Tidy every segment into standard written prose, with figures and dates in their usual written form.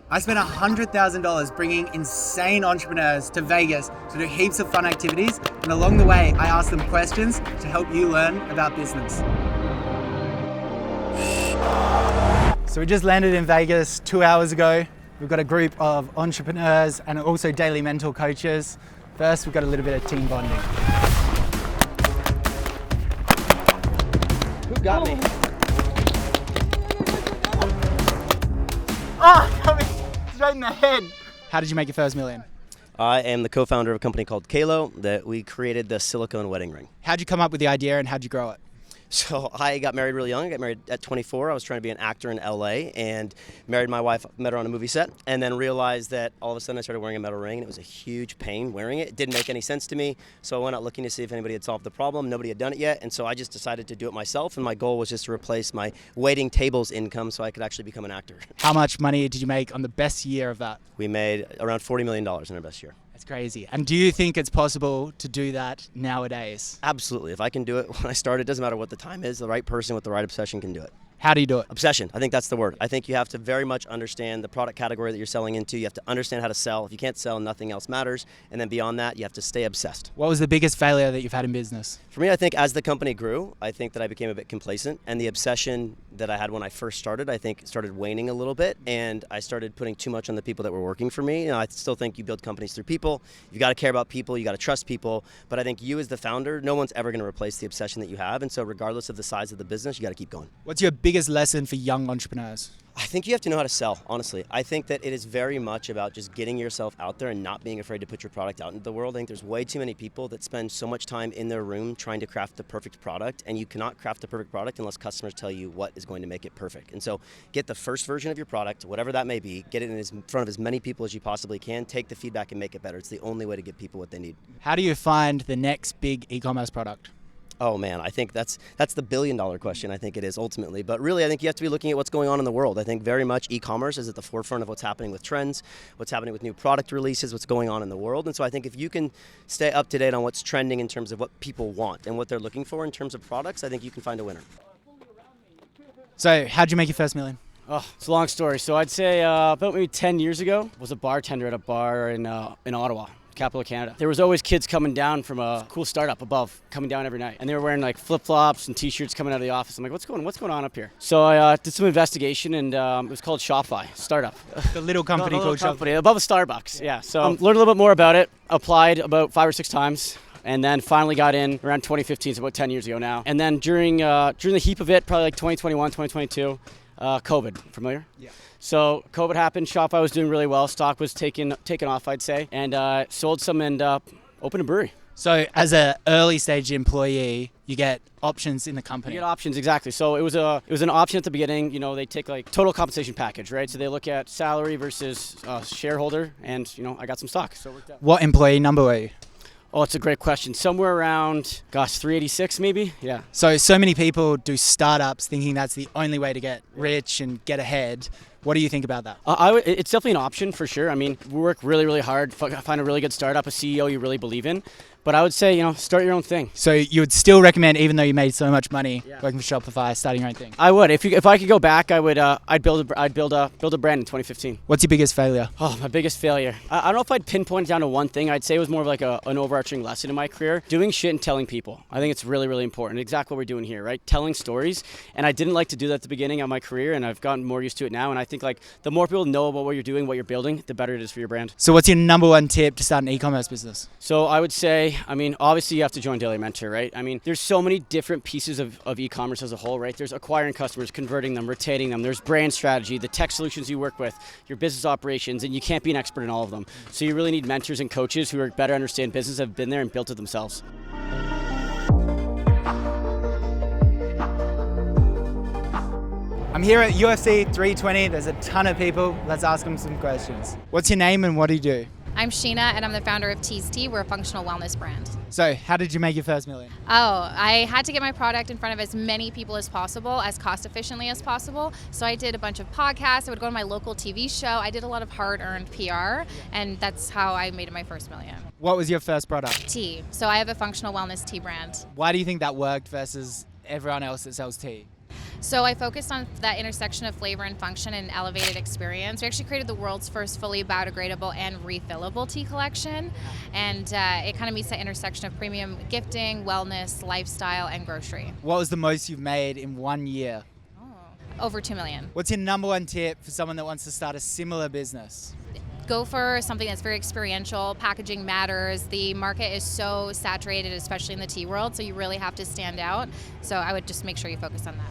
I spent $100,000 bringing insane entrepreneurs to Vegas to do heaps of fun activities, and along the way, I asked them questions to help you learn about business. So we just landed in Vegas 2 hours ago. We've got a group of entrepreneurs and also daily mentor coaches. First, we've got a little bit of team bonding. Who got me? Oh, got me straight in the head. How did you make your first million? I am the co-founder of a company called QALO that we created the silicone wedding ring. How'd you come up with the idea and how'd you grow it? So I got married really young. I got married at 24. I was trying to be an actor in LA and married my wife, met her on a movie set, and then realized that all of a sudden I started wearing a metal ring and it was a huge pain wearing it. It didn't make any sense to me. So I went out looking to see if anybody had solved the problem. Nobody had done it yet. And so I just decided to do it myself. And my goal was just to replace my waiting tables income so I could actually become an actor. How much money did you make on the best year of that? We made around $40 million in our best year. That's crazy. And do you think it's possible to do that nowadays? Absolutely. If I can do it when I started, it doesn't matter what the time is, the right person with the right obsession can do it. How do you do it? Obsession. I think that's the word. I think you have to very much understand the product category that you're selling into. You have to understand how to sell. If you can't sell, nothing else matters. And then beyond that, you have to stay obsessed. What was the biggest failure that you've had in business? For me, I think as the company grew, I think that I became a bit complacent. And the obsession that I had when I first started, I think started waning a little bit. And I started putting too much on the people that were working for me. I still think you build companies through people. You've got to care about people. You got to trust people. But I think you as the founder, no one's ever going to replace the obsession that you have. And so regardless of the size of the business, you got to keep going. What's your biggest lesson for young entrepreneurs? I think you have to know how to sell, honestly. I think that it is very much about just getting yourself out there and not being afraid to put your product out into the world. I think there's way too many people that spend so much time in their room trying to craft the perfect product, and you cannot craft the perfect product unless customers tell you what is going to make it perfect. And so get the first version of your product, whatever that may be, get it in front of as many people as you possibly can, take the feedback and make it better. It's the only way to give people what they need. How do you find the next big e-commerce product? Oh man, I think that's the billion-dollar question. I think it is ultimately, but really, I think you have to be looking at what's going on in the world. I think very much e-commerce is at the forefront of what's happening with trends, what's happening with new product releases, what's going on in the world. And so I think if you can stay up to date on what's trending in terms of what people want and what they're looking for in terms of products, I think you can find a winner. So, how'd you make your first million? Oh, it's a long story. So I'd say about maybe 10 years ago, I was a bartender at a bar in Ottawa, capital of Canada. There was always kids coming down from a cool startup above, coming down every night. And they were wearing like flip-flops and t-shirts coming out of the office. I'm like, what's going on up here? So I did some investigation and it was called Shopify, startup. The little company called Shopify. Above a Starbucks, yeah. So learned a little bit more about it, applied about 5 or 6 times. And then finally got in around 2015, so about 10 years ago now. And then during the heap of it, probably like 2021, 2022, COVID, familiar? Yeah. So COVID happened, Shopify was doing really well, stock was taken off, I'd say, and sold some and opened a brewery. So as an early stage employee, you get options in the company. You get options, exactly. So it was an option at the beginning. You know, they take like total compensation package, right? So they look at salary versus shareholder, and I got some stock. So it worked out. What employee number were you? Oh, it's a great question. Somewhere around, 386 maybe? Yeah. So many people do startups thinking that's the only way to get rich and get ahead. What do you think about that? It's definitely an option for sure. I mean, we work really, really hard, find a really good startup, a CEO you really believe in. But I would say, start your own thing. So you would still recommend, even though you made so much money working for Shopify, starting your own thing? I would. If I could go back, I would. I'd build a brand in 2015. What's your biggest failure? Oh, my biggest failure. I don't know if I'd pinpoint it down to one thing. I'd say it was more of like an overarching lesson in my career. Doing shit and telling people. I think it's really, really important. Exactly what we're doing here, right? Telling stories. And I didn't like to do that at the beginning of my career, and I've gotten more used to it now. And I think like the more people know about what you're doing, what you're building, the better it is for your brand. So what's your number one tip to start an e-commerce business? So I would say, obviously you have to join Daily Mentor, right? There's so many different pieces of e-commerce as a whole, right? There's acquiring customers, converting them, retaining them. There's brand strategy, the tech solutions you work with, your business operations, and you can't be an expert in all of them. So you really need mentors and coaches who are better understand business, have been there and built it themselves. I'm here at UFC 320. There's a ton of people. Let's ask them some questions. What's your name and what do you do? I'm Sheena, and I'm the founder of Tease Tea. We're a functional wellness brand. So how did you make your first million? Oh, I had to get my product in front of as many people as possible, as cost efficiently as possible. So I did a bunch of podcasts. I would go to my local TV show. I did a lot of hard-earned PR, and that's how I made my first million. What was your first product? Tea. So I have a functional wellness tea brand. Why do you think that worked versus everyone else that sells tea? So I focused on that intersection of flavor and function and elevated experience. We actually created the world's first fully biodegradable and refillable tea collection. And it kind of meets that intersection of premium gifting, wellness, lifestyle, and grocery. What was the most you've made in 1 year? Over 2 million. What's your number one tip for someone that wants to start a similar business? Go for something that's very experiential. Packaging matters. The market is so saturated, especially in the tea world, so you really have to stand out. So I would just make sure you focus on that.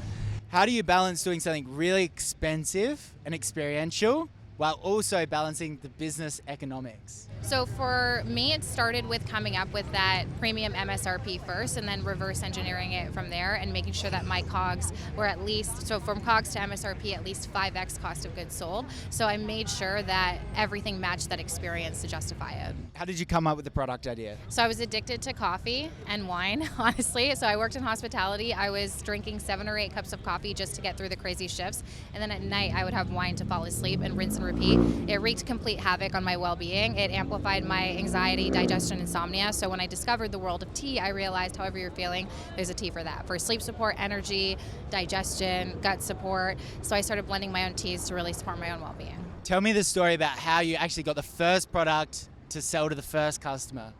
How do you balance doing something really expensive and experiential while also balancing the business economics? So for me, it started with coming up with that premium MSRP first and then reverse engineering it from there and making sure that my COGS were at least, so from COGS to MSRP, at least 5x cost of goods sold. So I made sure that everything matched that experience to justify it. How did you come up with the product idea? So I was addicted to coffee and wine, honestly. So I worked in hospitality. I was drinking 7 or 8 cups of coffee just to get through the crazy shifts. And then at night, I would have wine to fall asleep and rinse and repeat. It wreaked complete havoc on my well-being. It amplified my anxiety, digestion, insomnia. So when I discovered the world of tea, I realized however you're feeling, there's a tea for that. For sleep support, energy, digestion, gut support. So I started blending my own teas to really support my own well-being. Tell me the story about how you actually got the first product to sell to the first customer.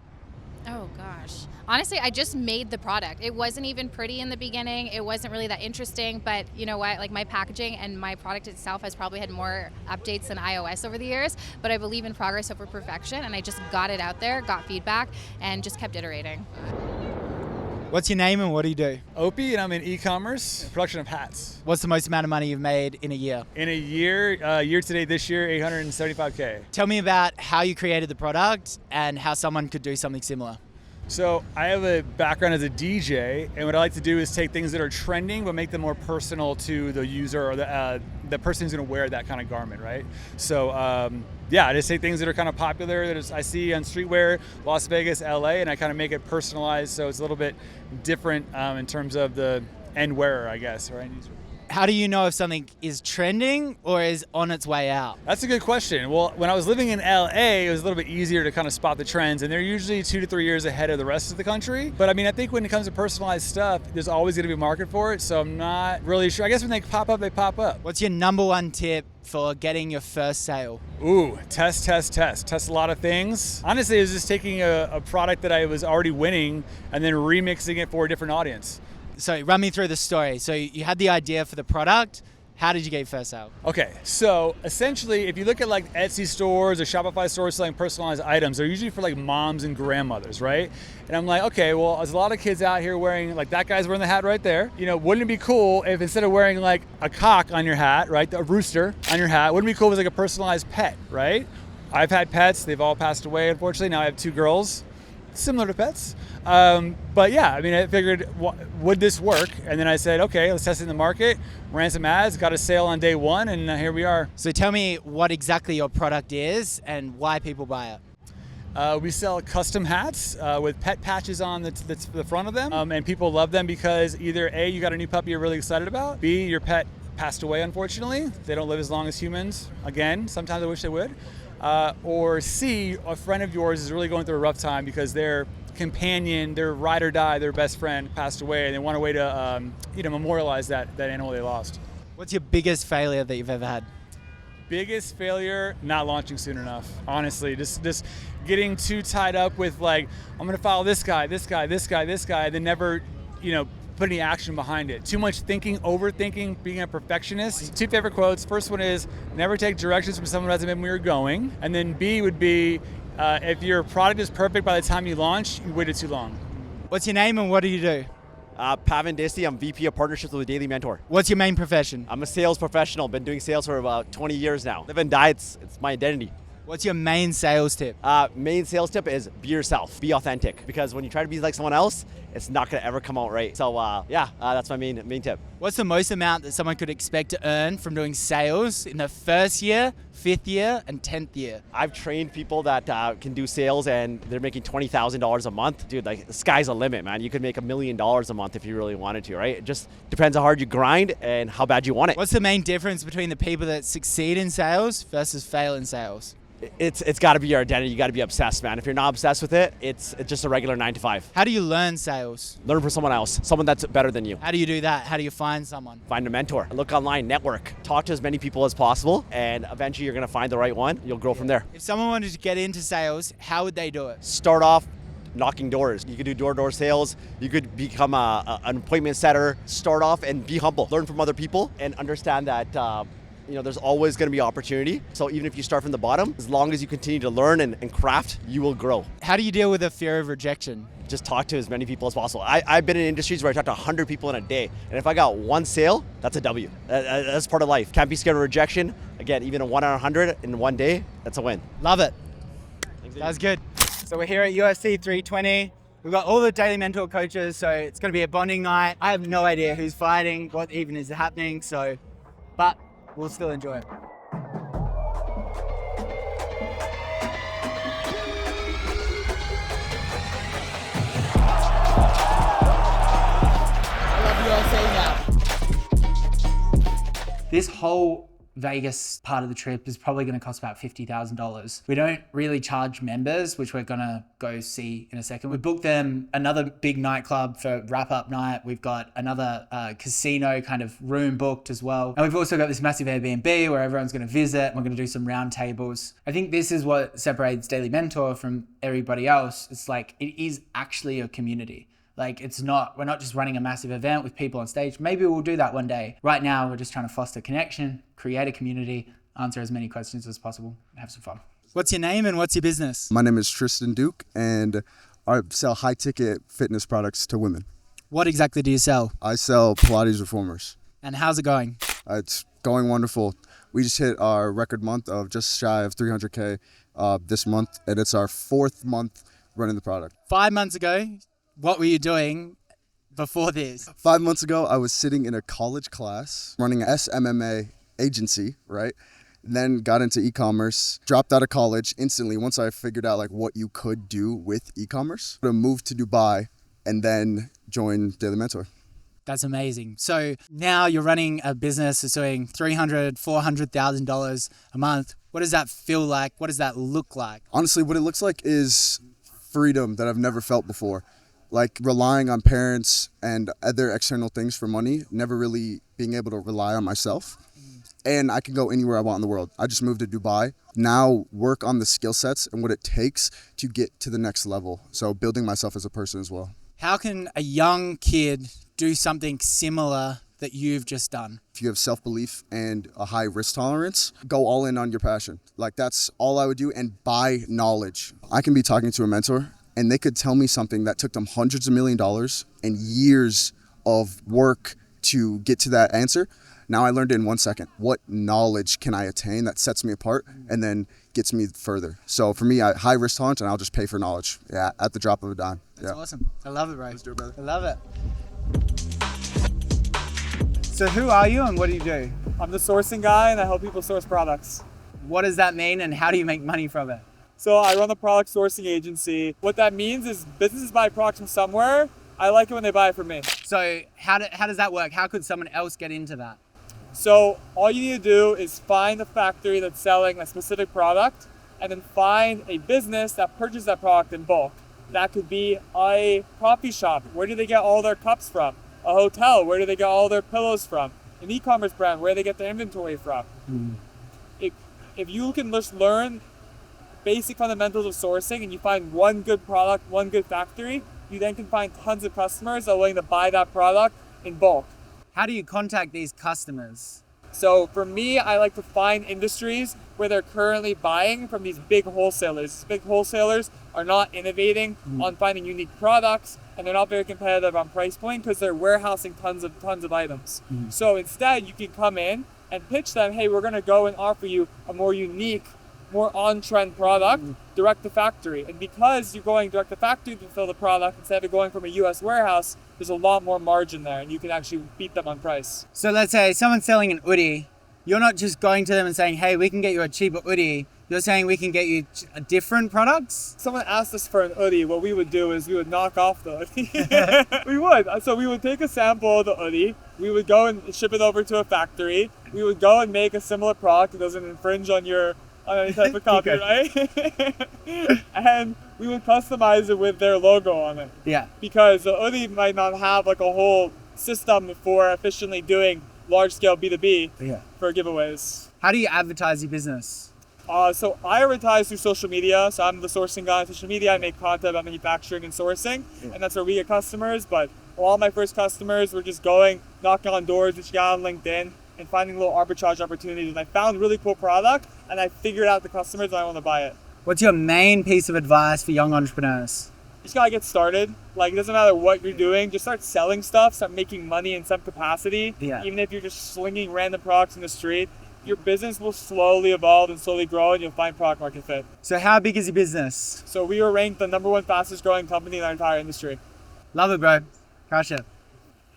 Oh gosh. Honestly, I just made the product. It wasn't even pretty in the beginning. It wasn't really that interesting, but you know what? Like my packaging and my product itself has probably had more updates than iOS over the years, but I believe in progress over perfection, and I just got it out there, got feedback, and just kept iterating. What's your name and what do you do? Opie, and I'm in e-commerce, production of hats. What's the most amount of money you've made in a year? In a year to date this year, $875K. Tell me about how you created the product and how someone could do something similar. So I have a background as a DJ, and what I like to do is take things that are trending but make them more personal to the user or the person who's going to wear that kind of garment, right? So I just take things that are kind of popular that I see on streetwear, Las Vegas, LA, and I kind of make it personalized so it's a little bit different in terms of the end wearer, I guess, right? How do you know if something is trending or is on its way out? That's a good question. Well, when I was living in LA, it was a little bit easier to kind of spot the trends, and they're usually 2 to 3 years ahead of the rest of the country. But I mean, I think when it comes to personalized stuff, there's always going to be a market for it, so I'm not really sure. I guess when they pop up, they pop up. What's your number one tip for getting your first sale? Ooh, test a lot of things. Honestly, it was just taking a product that I was already winning and then remixing it for a different audience. So run me through the story. So you had the idea for the product. How did you get your first sale? Okay, so essentially, if you look at like Etsy stores or Shopify stores selling personalized items, they're usually for like moms and grandmothers, right? And I'm like, okay, well, there's a lot of kids out here wearing, like that guy's wearing the hat right there. You know, wouldn't it be cool if instead of wearing like a cock on your hat, right, a rooster on your hat, wouldn't it be cool if it was like a personalized pet, right? I've had pets, they've all passed away, unfortunately. Now I have 2 girls, similar to pets. But yeah, I mean, I figured, would this work? And then I said, okay, let's test it in the market. Ran some ads, got a sale on day 1, and here we are. So tell me what exactly your product is and why people buy it. We sell custom hats with pet patches on the front of them. And people love them because either A, you got a new puppy you're really excited about, B, your pet passed away, unfortunately. They don't live as long as humans. Again, sometimes I wish they would. Or C, a friend of yours is really going through a rough time because their companion, their ride or die, their best friend passed away, and they want a way to memorialize that animal they lost. What's your biggest failure that you've ever had? Biggest failure, not launching soon enough. Honestly, just getting too tied up with like, I'm gonna follow this guy, then never, put any action behind it. Too much thinking, overthinking, being a perfectionist. 2 favorite quotes. First one is, never take directions from someone who hasn't been where you're going. And then B would be, if your product is perfect by the time you launch, you waited too long. What's your name and what do you do? Pavan Desi, I'm VP of Partnerships with the Daily Mentor. What's your main profession? I'm a sales professional, been doing sales for about 20 years now. Live and die, it's my identity. What's your main sales tip? Main sales tip is be yourself, be authentic. Because when you try to be like someone else, it's not gonna ever come out right. So that's my main tip. What's the most amount that someone could expect to earn from doing sales in the first year 5th year and 10th year? I've trained people that can do sales and they're making $20,000 a month. Dude, like the sky's the limit, man. You could make $1 million a month if you really wanted to, right? It just depends how hard you grind and how bad you want it. What's the main difference between the people that succeed in sales versus fail in sales? It's got to be your identity. You got to be obsessed, man. If you're not obsessed with it, it's just a regular 9 to 5. How do you learn sales? Learn from someone else, someone that's better than you. How do you do that? How do you find someone? Find a mentor. Look online, network. Talk to as many people as possible, and eventually you're going to find the right one. You'll grow from there. If someone wanted to get into sales, how would they do it? Start off knocking doors. You could do door-to-door sales. You could become an appointment setter. Start off and be humble. Learn from other people and understand that there's always going to be opportunity. So even if you start from the bottom, as long as you continue to learn and craft, you will grow. How do you deal with the fear of rejection? Just talk to as many people as possible. I've been in industries where I talk to 100 people in a day, and if I got one sale, that's a W. That's part of life. Can't be scared of rejection. Again, even a 1 out of 100 in one day, that's a win. Love it. That was good. So we're here at UFC 320. We've got all the Daily Mentor coaches, so it's going to be a bonding night. I have no idea who's fighting, what even is happening, but we'll still enjoy it. I love USA now. This whole Vegas part of the trip is probably going to cost about $50,000. We don't really charge members, which we're going to go see in a second. We booked them another big nightclub for wrap-up night. We've got another casino kind of room booked as well. And we've also got this massive Airbnb where everyone's going to visit. We're going to do some round tables. I think this is what separates Daily Mentor from everybody else. It's like, it is actually a community. Like we're not just running a massive event with people on stage. Maybe we'll do that one day. Right now, we're just trying to foster connection, create a community, answer as many questions as possible, and have some fun. What's your name and what's your business? My name is Tristan Duke, and I sell high-ticket fitness products to women. What exactly do you sell? I sell Pilates reformers. And how's it going? It's going wonderful. We just hit our record month of just shy of 300K this month, and it's our 4th month running the product. 5 months ago, what were you doing before this? 5 months ago, I was sitting in a college class running an SMMA agency, right? And then got into e-commerce, dropped out of college instantly once I figured out like what you could do with e-commerce. I moved to Dubai and then joined Daily Mentor. That's amazing. So now you're running a business that's doing $300,000, $400,000 a month. What does that feel like? What does that look like? Honestly, what it looks like is freedom that I've never felt before. Like relying on parents and other external things for money, never really being able to rely on myself. And I can go anywhere I want in the world. I just moved to Dubai. Now work on the skill sets and what it takes to get to the next level. So building myself as a person as well. How can a young kid do something similar that you've just done? If you have self-belief and a high risk tolerance, go all in on your passion. Like that's all I would do, and buy knowledge. I can be talking to a mentor and they could tell me something that took them hundreds of $millions and years of work to get to that answer. Now I learned it in 1 second. What knowledge can I attain that sets me apart and then gets me further? So for me, high risk tolerance, and I'll just pay for knowledge. Yeah, at the drop of a dime. That's awesome. I love it, bro. Let's do it, brother. I love it. So who are you and what do you do? I'm the sourcing guy and I help people source products. What does that mean and how do you make money from it? So I run the product sourcing agency. What that means is businesses buy products from somewhere. I like it when they buy it from me. So how does that work? How could someone else get into that? So all you need to do is find a factory that's selling a specific product and then find a business that purchases that product in bulk. That could be a coffee shop. Where do they get all their cups from? A hotel. Where do they get all their pillows from? An e-commerce brand. Where do they get their inventory from? If you can just learn basic fundamentals of sourcing and you find one good product, one good factory, you then can find tons of customers that are willing to buy that product in bulk. How do you contact these customers? So for me, I like to find industries where they're currently buying from these big wholesalers. These big wholesalers are not innovating on finding unique products, and they're not very competitive on price point because they're warehousing tons of items. So instead, you can come in and pitch them, hey, we're going to go and offer you a more unique, more on-trend product direct to factory. And because you're going direct to factory to fill the product instead of going from a US warehouse, there's a lot more margin there and you can actually beat them on price. So let's say someone's selling an Oodie You're not just going to them and saying, hey, we can get you a cheaper Oodie. You're saying we can get you different products? Someone asked us for an Oodie. What we would do is we would knock off the Oodie. We would. So we would take a sample of the Oodie. We would go and ship it over to a factory. We would go and make a similar product that doesn't infringe on any type of copyright. And we would customize it with their logo on it. Yeah. Because the Oodie might not have like a whole system for efficiently doing large-scale B2B for giveaways. How do you advertise your business? So I advertise through social media. So I'm the sourcing guy on social media. I make content about manufacturing and sourcing, and that's where we get customers. But all my first customers were just going, knocking on doors, reaching out on LinkedIn, and finding little arbitrage opportunities. And I found really cool product, and I figured out the customers and I want to buy it. What's your main piece of advice for young entrepreneurs? You just gotta get started. Like, it doesn't matter what you're doing, just start selling stuff, start making money in some capacity. Yeah. Even if you're just slinging random products in the street, your business will slowly evolve and slowly grow, and you'll find product market fit. So how big is your business? So we were ranked the #1 fastest growing company in our entire industry. Love it, bro. Crush it.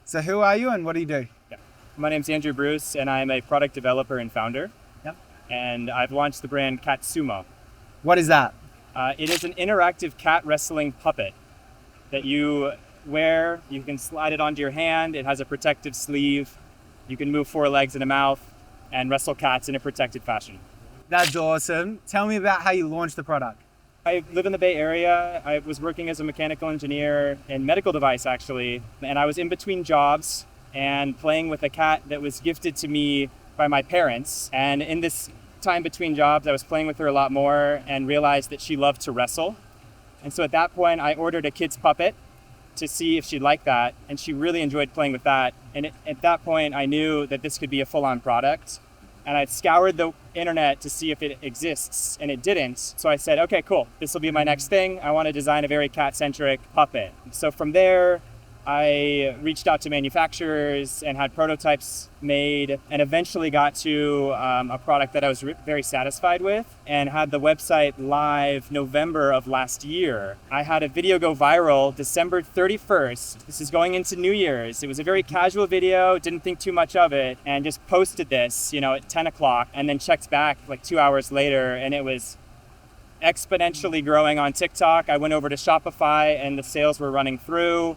So who are you and what do you do? My name's Andrew Bruce, and I'm a product developer and founder. Yep. And I've launched the brand Katsumo. What is that? It is an interactive cat wrestling puppet that you wear. You can slide it onto your hand. It has a protective sleeve. You can move 4 legs and a mouth and wrestle cats in a protected fashion. That's awesome. Tell me about how you launched the product. I live in the Bay Area. I was working as a mechanical engineer in medical device, actually, and I was in between jobs and playing with a cat that was gifted to me by my parents. And in this time between jobs, I was playing with her a lot more and realized that she loved to wrestle. And so at that point, I ordered a kid's puppet to see if she'd like that, and she really enjoyed playing with that. And at that point, I knew that this could be a full-on product. And I scoured the internet to see if it exists, and it didn't. So I said, okay, cool, this will be my next thing. I want to design a very cat-centric puppet. So from there, I reached out to manufacturers and had prototypes made, and eventually got to a product that I was very satisfied with, and had the website live November of last year. I had a video go viral December 31st. This is going into New Year's. It was a very casual video, didn't think too much of it, and just posted this, at 10 o'clock, and then checked back like 2 hours later, and it was exponentially growing on TikTok. I went over to Shopify, and the sales were running through.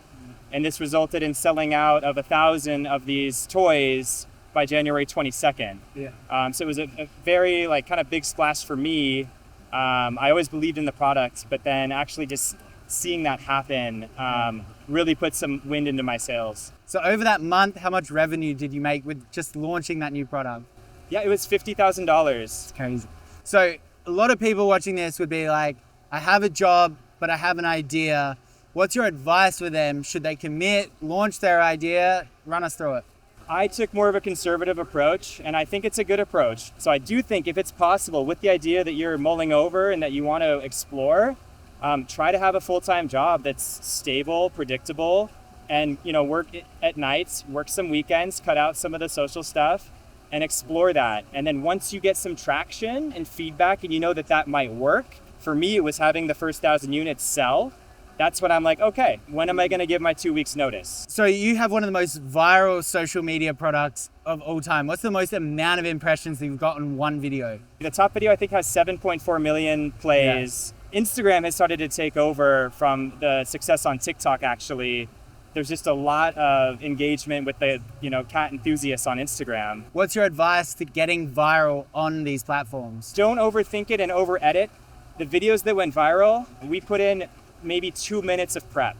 And this resulted in selling out of 1,000 of these toys by January 22nd. Yeah. So it was a very kind of big splash for me. I always believed in the product, but then actually just seeing that happen really put some wind into my sails. So over that month, how much revenue did you make with just launching that new product? Yeah, it was $50,000. It's crazy. So a lot of people watching this would be like, I have a job, but I have an idea. What's your advice for them? Should they commit, launch their idea? Run us through it. I took more of a conservative approach, and I think it's a good approach. So I do think if it's possible, with the idea that you're mulling over and that you want to explore, try to have a full-time job that's stable, predictable, and work at nights, work some weekends, cut out some of the social stuff, and explore that. And then once you get some traction and feedback and you know that that might work, for me it was having the first 1,000 units sell. That's when I'm like, okay, when am I going to give my 2 weeks notice? So you have one of the most viral social media products of all time. What's the most amount of impressions that you've got in one video? The top video I think has 7.4 million plays. Yeah. Instagram has started to take over from the success on TikTok, actually. There's just a lot of engagement with the cat enthusiasts on Instagram. What's your advice to getting viral on these platforms? Don't overthink it and over edit. The videos that went viral, we put in maybe 2 minutes of prep,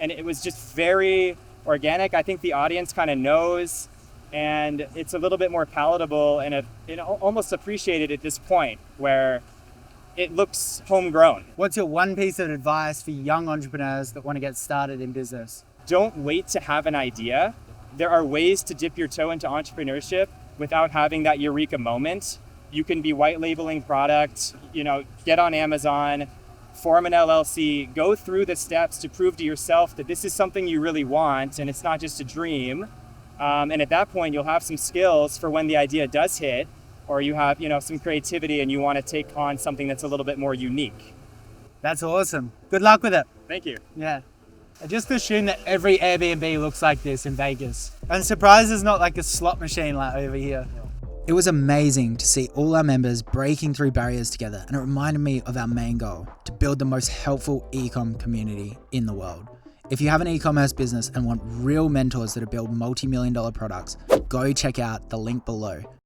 and it was just very organic. I think the audience kind of knows, and it's a little bit more palatable and almost appreciated at this point where it looks homegrown. What's your one piece of advice for young entrepreneurs that want to get started in business? Don't wait to have an idea. There are ways to dip your toe into entrepreneurship without having that eureka moment. You can be white labeling product, get on Amazon, form an LLC, go through the steps to prove to yourself that this is something you really want and it's not just a dream. And at that point, you'll have some skills for when the idea does hit, or you have, some creativity and you want to take on something that's a little bit more unique. That's awesome. Good luck with it. Thank you. Yeah. I just assume that every Airbnb looks like this in Vegas. I'm surprised there's not like a slot machine like over here. It was amazing to see all our members breaking through barriers together, and it reminded me of our main goal, to build the most helpful e-com community in the world. If you have an e-commerce business and want real mentors that build multi-million-dollar products, go check out the link below.